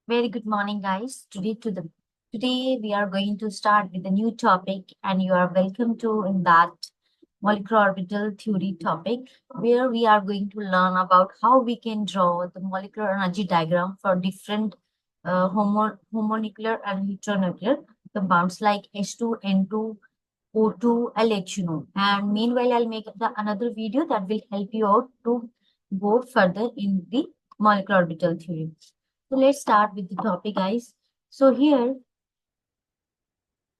Very good morning, guys. Today we are going to start with a new topic, and you are welcome to in that molecular orbital theory topic, where we are going to learn about how we can draw the molecular energy diagram for different homonuclear and heteronuclear compounds like H2, N2, O2. I'll let you know. And meanwhile, I'll make another video that will help you out to go further in the molecular orbital theory. So let's start with the topic, guys. So here,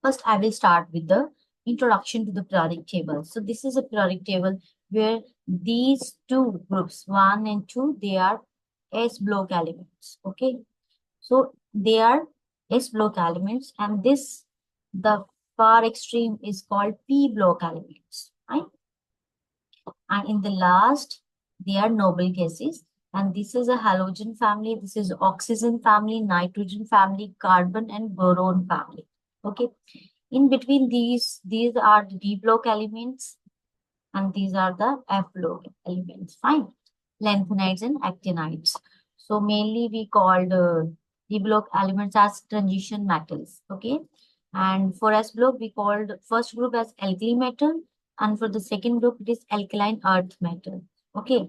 first I will start with the introduction to the periodic table. So this is a periodic table where these two groups, 1 and 2, they are S block elements. Okay. So they are S block elements, and the far extreme is called P block elements. Right? And in the last, they are noble gases. And this is a halogen family, this is oxygen family, nitrogen family, carbon and boron family. Okay. In between these are the D block elements, and these are the F block elements. Fine. Lanthanides and actinides. So mainly we called D block elements as transition metals. Okay. And for S block, we called first group as alkali metal, and for the second group, it is alkaline earth metal. Okay.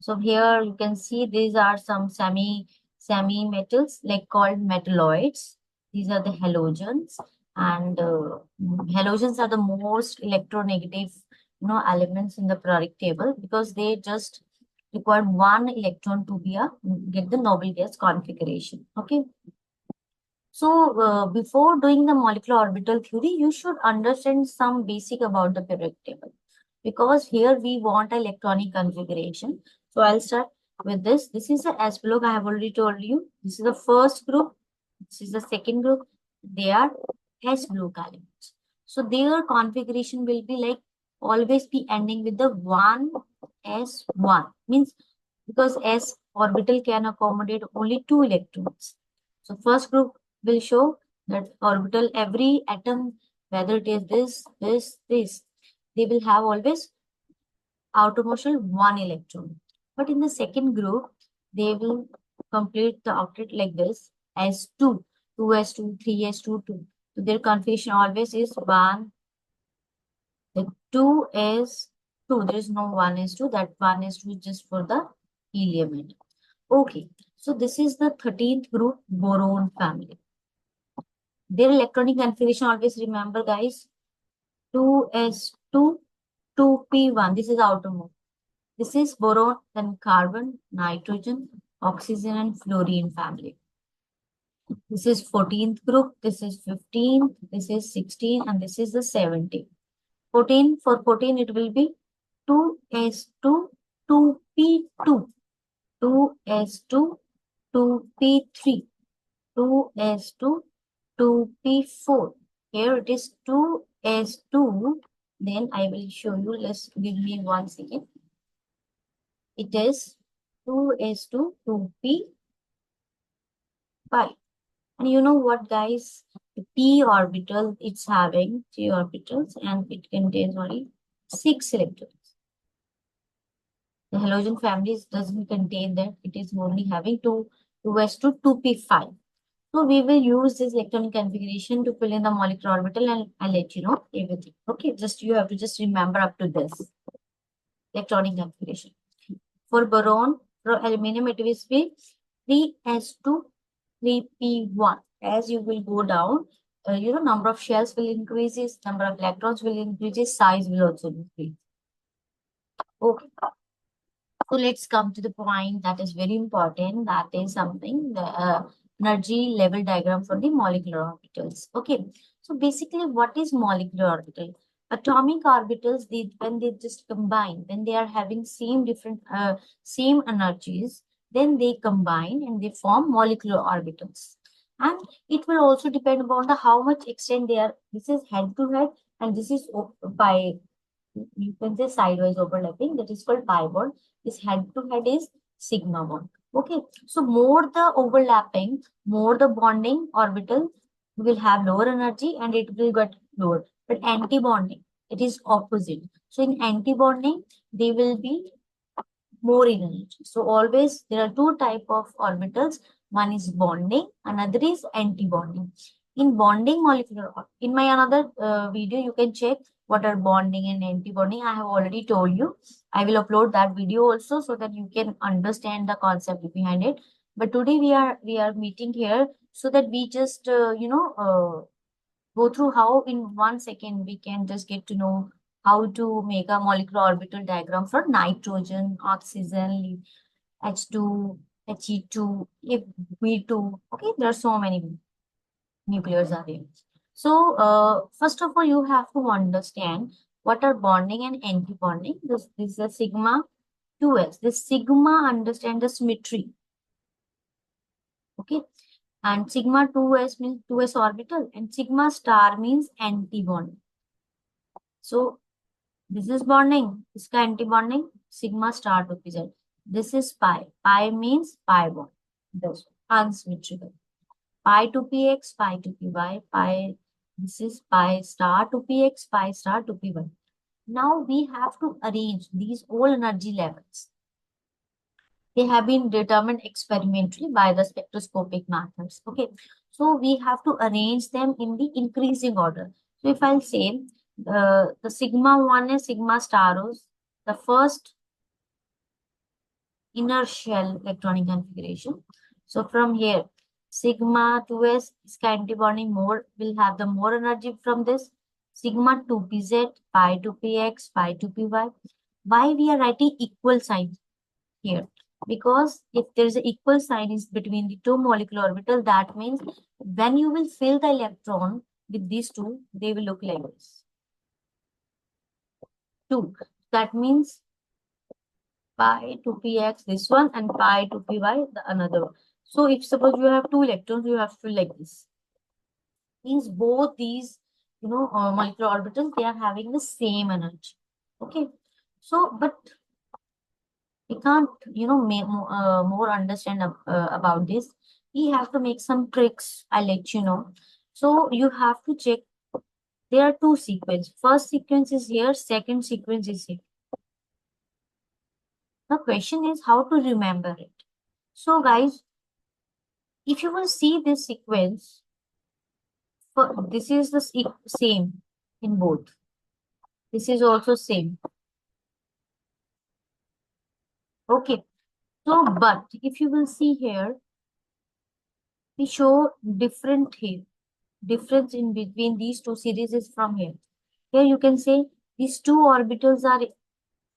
So here you can see these are some semi metals like called metalloids. These are the halogens, and halogens are the most electronegative elements in the periodic table, because they just require one electron to be get the noble gas configuration. Okay. So before doing the molecular orbital theory, you should understand some basic about the periodic table, because here we want electronic configuration. So I'll start with this. This is the S block. I have already told you. This is the first group. This is the second group. They are S block elements. So their configuration will be like always be ending with the 1s1. Means because S orbital can accommodate only 2 electrons. So first group will show that orbital, every atom, whether it is this, they will have always outermost 1 electron. But in the second group, they will complete the octet like this as 2, 2s2, 3s2, 2. So their configuration always is 1, the 2 is 2. There is no 1s2. That 1s2 is just for the helium atom. Okay. So this is the 13th group, boron family. Their electronic configuration always remember, guys, 2s2, 2p1. This is outermost. This is boron, then carbon, nitrogen, oxygen, and fluorine family. This is 14th group, this is 15th, this is 16, and this is the 17th. 14, for 14, it will be 2s2, 2p2, 2s2, 2p3, 2s2, 2p4. Here it is 2s2. Then I will show you. Let's give me 1 second. It is 2s2, 2p5. And you know what, guys? The p orbital, it's having 3 orbitals, and it contains only 6 electrons. The halogen families doesn't contain that. It is only having 2s2, 2p5. So we will use this electronic configuration to fill in the molecular orbital, and I'll let you know everything. Okay, you have to just remember up to this electronic configuration. For boron, for aluminum, it will be 3s2, 3p1. As you will go down, number of shells will increase, number of electrons will increase, size will also increase. Okay. So let's come to the point that is very important. That is something, the energy level diagram for the molecular orbitals. Okay. So basically, what is molecular orbital? Atomic orbitals, when they just combine, when they are having same energies, then they combine and they form molecular orbitals. And it will also depend upon the how much extent they are. This is head to head, and this is by, you can say, sideways overlapping. That is called pi bond. This head to head is sigma bond. Okay. So more the overlapping, more the bonding orbital will have lower energy and it will get lower. But anti-bonding, it is opposite. So in anti-bonding, they will be more in energy. So always there are two type of orbitals. One is bonding, another is anti-bonding. In bonding molecular, in my another video, you can check what are bonding and anti-bonding. I have already told you. I will upload that video also so that you can understand the concept behind it. But today we are meeting here so that we just go through how in 1 second we can just get to know how to make a molecular orbital diagram for nitrogen, oxygen, H2, He2, if V2. Okay, there are so many nuclears are there. So, first of all, you have to understand what are bonding and anti-bonding. This is a sigma 2s. This sigma understand the symmetry. Okay, and sigma 2s means 2s orbital, and sigma star means anti-bonding. So, this is bonding. This is anti-bonding. Sigma star to be Z. This is pi. Pi means pi bond. This unsymmetrical. Pi to px, pi to py, pi. This is pi star to px, pi star to py. Now we have to arrange these all energy levels. They have been determined experimentally by the spectroscopic methods. Okay, so we have to arrange them in the increasing order. So if I'll say the sigma 1 is sigma staros, the first inner shell electronic configuration. So from here, sigma 2s is antibonding more, will have the more energy from this. Sigma 2pz, pi to px, pi to py. Why we are writing equal signs here? Because if there is an equal sign is between the two molecular orbitals, that means when you will fill the electron with these two, they will look like this. 2. That means pi to px, this one, and pi to py, the another one. So if suppose you have two electrons, you have to fill like this. Means both these, molecular orbitals, they are having the same energy. Okay. So, but we can't, more understand about this. We have to make some tricks. I'll let you know. So you have to check. There are two sequences. First sequence is here. Second sequence is here. The question is how to remember it. So guys, if you will see this sequence, this is the same in both. This is also same. Okay. So, but if you will see here, we show different here. Difference in between these two series is from here. Here you can say these two orbitals are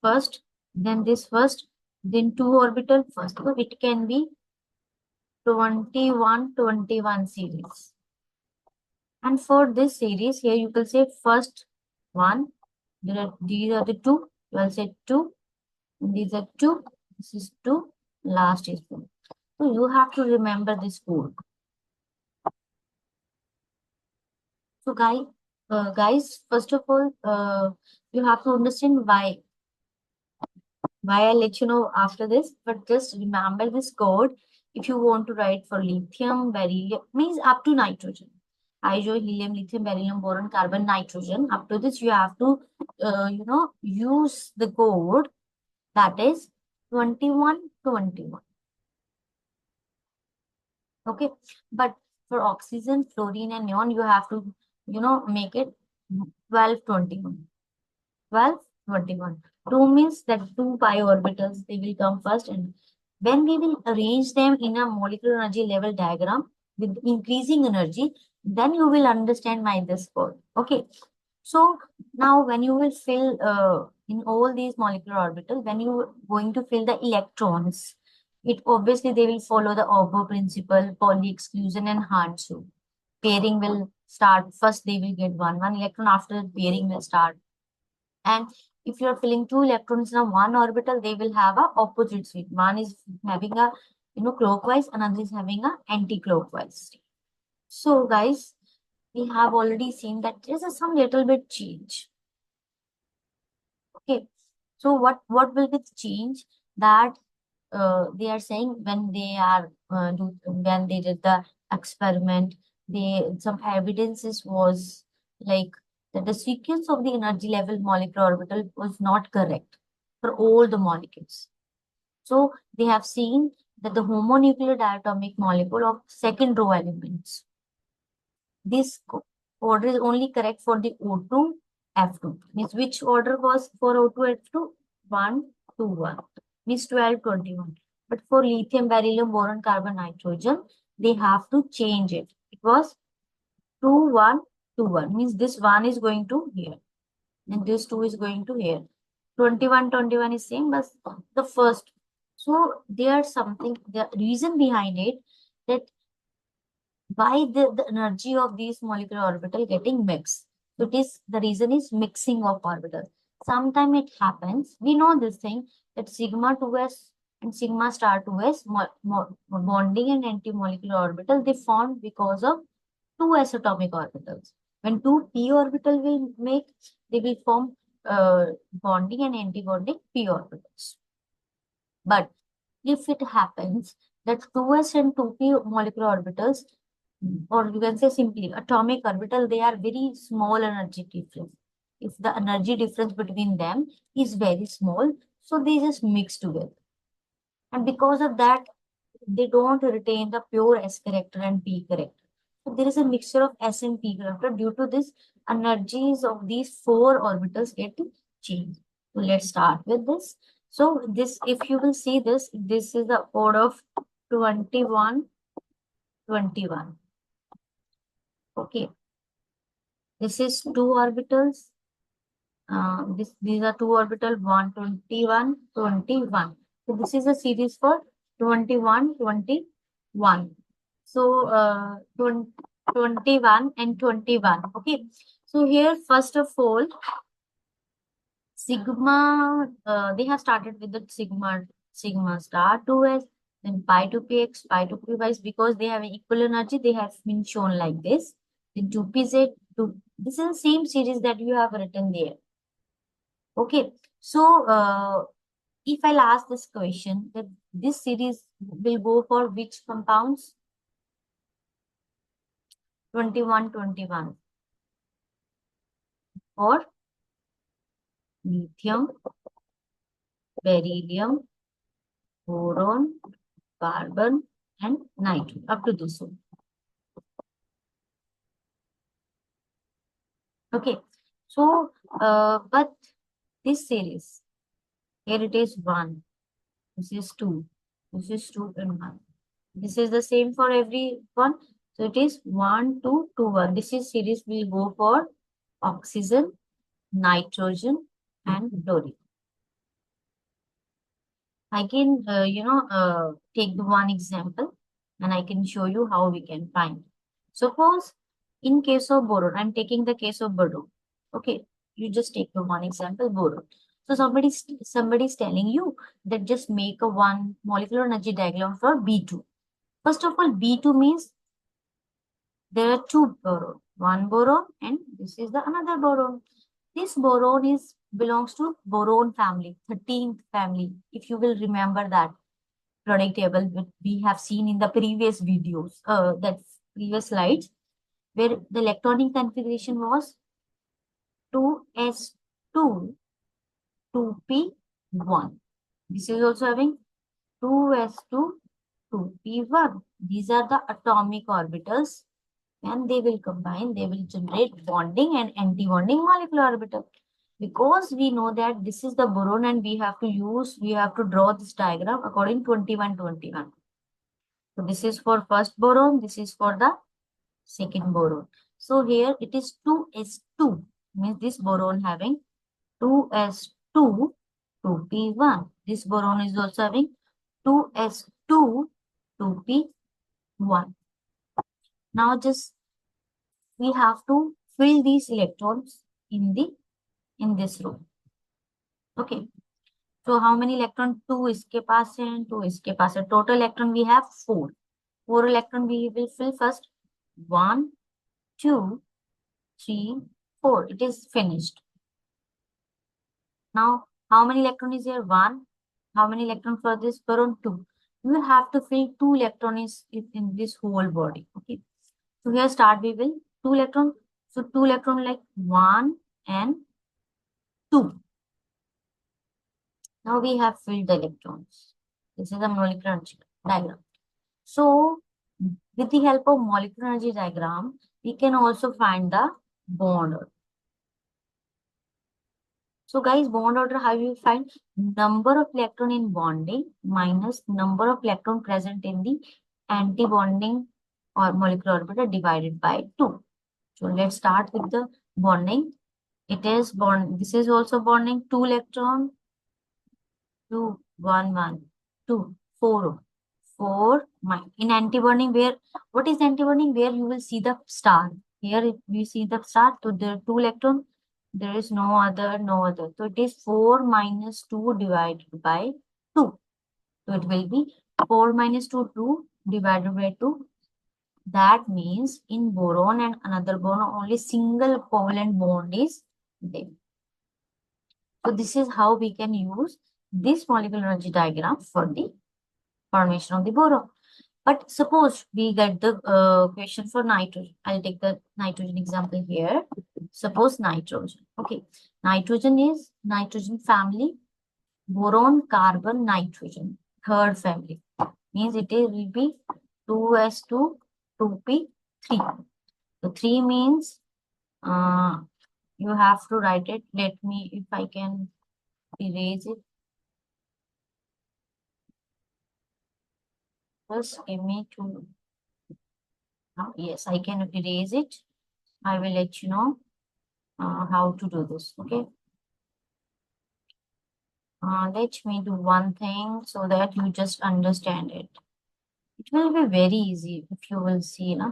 first, then this first, then two orbital first. So it can be 21 series. And for this series, here you can say first one, these are the two, you will say two, and these are two, this is two, last is two. So you have to remember this code. So guys, first of all, you have to understand why. I'll let you know after this, but just remember this code if you want to write for lithium, beryllium, means up to nitrogen. Hydro, helium, lithium, beryllium, boron, carbon, nitrogen. Up to this, you have to, use the code that is 2121. Okay, but for oxygen, fluorine, and neon, you have to, make it 1221. 1221. 2 means that two pi orbitals, they will come first, and when we will arrange them in a molecular energy level diagram with increasing energy, then you will understand my this code. Okay. So now when you will fill in all these molecular orbitals, when you are going to fill the electrons, it obviously they will follow the Auger principle, Pauli exclusion, and Hahn rule. Pairing will start first. They will get one electron. After pairing will start. And if you are filling two electrons in a one orbital, they will have a opposite state. One is having a clockwise, another is having a anti-clockwise state. So guys, we have already seen that there is some little bit change. Okay. So what will be the change that they are saying when they are when they did the experiment, some evidences was like that the sequence of the energy level molecular orbital was not correct for all the molecules. So they have seen that the homonuclear diatomic molecule of second row elements. This order is only correct for the O2, F2. Means which order was for O2, F2? 1, 2, 1. Means 12, 21. But for lithium, beryllium, boron, carbon, nitrogen, they have to change it. It was 2, 1, 2, 1. Means this 1 is going to here. And this 2 is going to here. 21, 21 is same, but the first. So there's something, the reason behind it, that why the energy of these molecular orbital getting mixed. So it is, the reason is mixing of orbitals. Sometimes it happens, we know this thing, that sigma 2s and sigma star 2s bonding and anti-molecular orbital, they form because of 2s atomic orbitals. When two p orbital will make, they will form bonding and anti-bonding p orbitals. But if it happens that 2s and 2p molecular orbitals, or you can say simply atomic orbital, they are very small energy difference. If the energy difference between them is very small, so they just mix together. And because of that, they don't retain the pure S character and P character. So there is a mixture of S and P character. Due to this, energies of these four orbitals get changed. So let's start with this. So this, if you will see this, this is the order of 21, 21. Okay. This is two orbitals. These are two orbital 121, 21. So this is a series for 21, 21. So 21 and 21. Okay. So here, first of all, sigma, they have started with the sigma star 2s, then pi to px, pi to py, because they have equal energy, they have been shown like this. Then 2pz, 2, this is the same series that you have written there. Okay, so if I'll ask this question, that this series will go for which compounds? 21, 21. For lithium, beryllium, boron, carbon, and nitrogen, up to this one. Okay, so, but this series, here it is 1, this is 2, this is 2 and 1. This is the same for every one. So it is 1, 2, 2, 1. This is series will go for oxygen, nitrogen, and fluorine. I can, take the one example and I can show you how we can find. Suppose in case of boron, I'm taking the case of boron. Okay, you just take the one example, boron. So somebody's telling you that just make a one molecular energy diagram for B2. First of all, B2 means there are two boron, one boron, and this is the another boron. This boron is belongs to boron family, 13th family. If you will remember that periodic table which we have seen in the previous videos, that previous slides, where the electronic configuration was 2s2, 2p1. This is also having 2s2, 2p1. These are the atomic orbitals, and they will combine, they will generate bonding and anti-bonding molecular orbital. Because we know that this is the boron and we have to draw this diagram according 21, 21. So this is for first boron, this is for the second boron. So here it is 2s2, means this boron having 2s2, 2p1. This boron is also having 2s2, 2p1. Now just we have to fill these electrons in this row. Okay. So how many electron? 2 इसके पास है and 2 इसके पास है. Total electron we have 4. 4 electron we will fill first. 1, 2, 3, 4. It is finished. Now how many electron is here? 1. How many electron for this boron? 2. You have to fill 2 electrons in this whole body. Okay. So here start we will 2 electron. So 2 electron like 1 and 2. Now we have filled the electrons. This is the molecular energy. diagram. So with the help of molecular energy diagram, we can also find the bond order. So guys, bond order, how you find number of electron in bonding minus number of electron present in the anti-bonding or molecular orbital divided by 2. So let's start with the bonding. It is bond. This is also bonding 2 electron, 2, 1, 1, 2, 4. 4 in antibonding, where what is antibonding? Where you will see the star. Here if we see the star, so there are 2 electron, there is no other. So it is 4 minus 2 divided by 2. So it will be 4 minus 2, 2 divided by 2. That means in boron and another boron, only single covalent bond is there. So this is how we can use this molecular energy diagram for the formation of the boron. But suppose we get the question for nitrogen. I'll take the nitrogen example here. Suppose nitrogen. Okay. Nitrogen is nitrogen family, boron, carbon, nitrogen. Third family. Means it will be 2s2, 2p3. So 3 means you have to write it. Let me, if I can erase it. Just give me 2. Yes, I can erase it. I will let you know how to do this. Okay. Let me do one thing so that you just understand it. It will be very easy if you will see, na?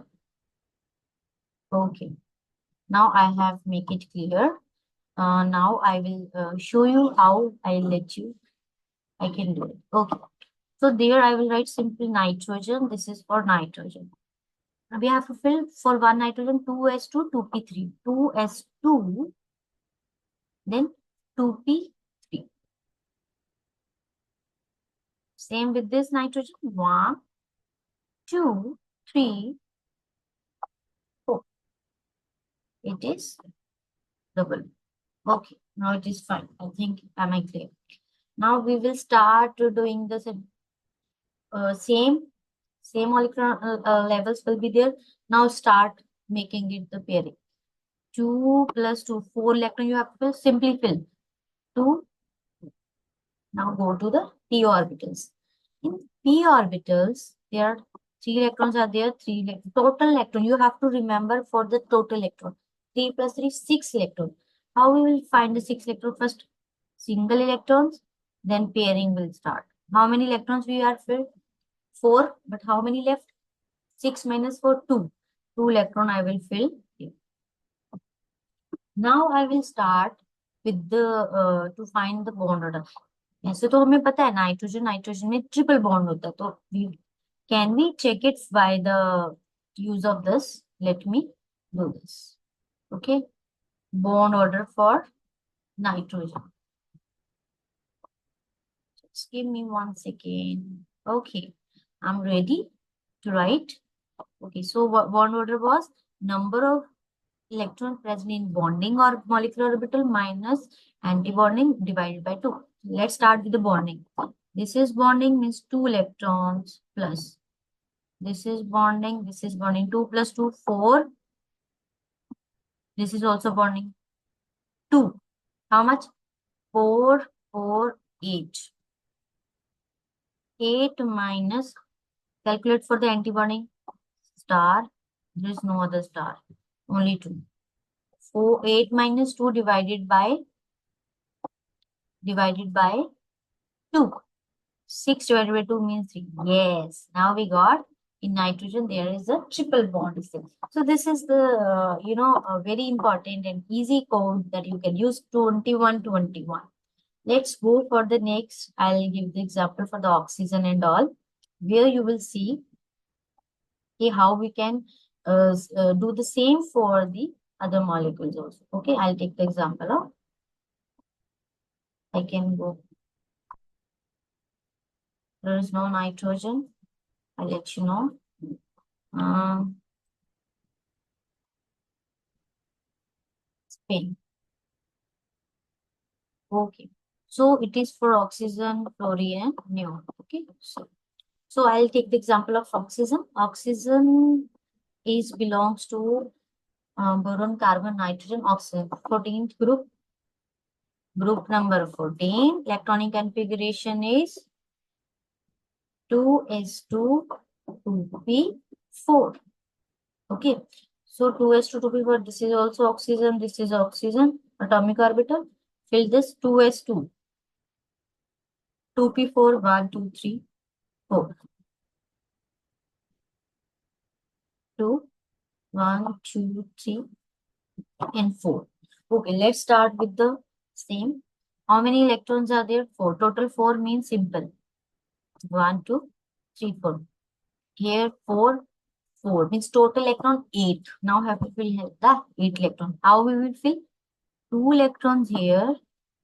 Okay. Now I have make it clear. Now I will show you how I can do it. Okay. So there I will write simply nitrogen. This is for nitrogen. We have to fill for one nitrogen 2s2, 2p3. 2s2, then 2p3. Same with this nitrogen. 1, 2, 3, 4. It is double. Okay, now it is fine. I think, am I clear? Now we will start doing the same molecular levels will be there. Now start making it the pairing. 2 plus 2, 4 electron you have to simply fill. 2. Now go to the p orbitals. In p orbitals, there are 3 electrons are there. 3 total electron. You have to remember for the total electron. 3 plus 3, 6 electron. How we will find the 6 electron? First, single electrons, then pairing will start. How many electrons we are filled? 4, but how many left? 6 minus 4, 2. 2 electron I will fill here. Now I will start with the to find the bond order. ऐसे तो हमें पता है nitrogen में triple bond होता है तो we can we check it by the use of this let me do this okay bond order for nitrogen. Just give me 1 second. Okay, I'm ready to write. Okay, so what bond order was number of electron present in bonding or molecular orbital minus antibonding divided by 2. Let's start with the bonding. This is bonding means 2 electrons plus. This is bonding. 2 plus 2, 4. This is also bonding. 2. How much? 4, 4, 8. 8 minus, calculate for the antibonding. Star. There is no other star. Only 2. 8 minus 2 divided by 2. 6 divided by 2 means 3. Yes. Now we got in nitrogen there is a triple bond. So this is the, a very important and easy code that you can use 2121. Let's go for the next. I'll give the example for the oxygen and all, where you will see how we can do the same for the other molecules also. Okay, I'll take the example of, I can go. There is no nitrogen. I'll let you know. Spain. Okay. So it is for oxygen, fluorine, and neon. Okay. So I'll take the example of oxygen. Oxygen is belongs to boron, carbon, nitrogen, oxygen. 14th group, group number 14. Electronic configuration is 2s2 2p4. Okay. So 2s2 2p4. This is also oxygen. This is oxygen. Atomic orbital. Fill this 2s2 2p4 1 2 3 4 2 1 2 3 and 4. Okay, let's start with the same. How many electrons are there? 4. Total 4 means simple. 1, 2, 3, 4. Here 4, 4 means total electron 8. Now have to fill the 8 electron. How we will fill? 2 electrons here.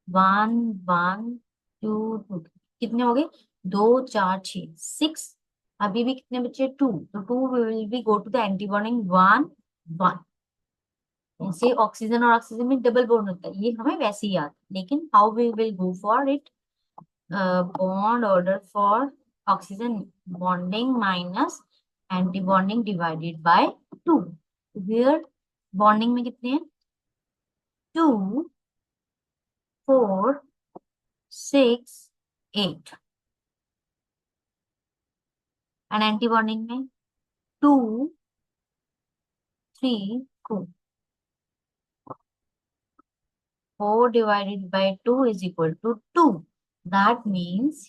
1, 1, 2, 2. कितने हो गए? 2, 4, 6, 6. अभी भी कितने बचे? 2. तो 2 we will be go to the antibonding 1, 1. जैसे oxygen और ऑक्सीजन में डबल बॉन्ड होता है, ये हमें वैसे ही याद है, लेकिन how we will go for it? Bond order for oxygen bonding minus anti bonding divided by 2. Here bonding में कितने हैं? 2, 4, 6, 8 एंड एंटी बॉन्डिंग में 2, 3, 2. 4 divided by 2 is equal to 2. That means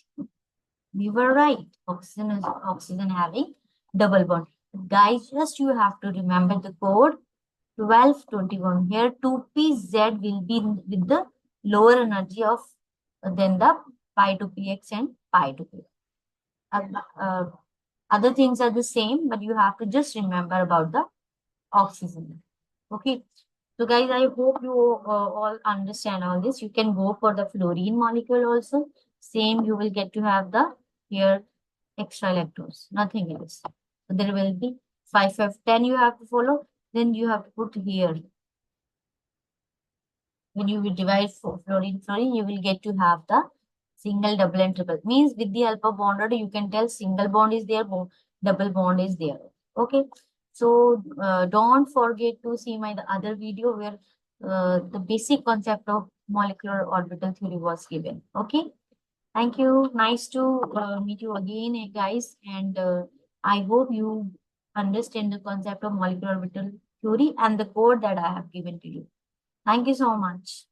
we were right. Oxygen is oxygen having double bond. Guys, just you have to remember the code 1221. Here 2pz will be with the lower energy of than the pi to px and pi to px. Other things are the same, but you have to just remember about the oxygen. Okay. So guys, I hope you all understand all this. You can go for the fluorine molecule also. Same, you will get to have the here extra electrons, nothing else. So there will be 5, 5, 10 you have to follow. Then you have to put here. When you will divide for fluorine, you will get to have the single, double, and triple. Means with the help of bond order, you can tell single bond is there, double bond is there. Okay. So don't forget to see my other video where the basic concept of molecular orbital theory was given. Okay. Thank you. Nice to meet you again, guys. And I hope you understand the concept of molecular orbital theory and the code that I have given to you. Thank you so much.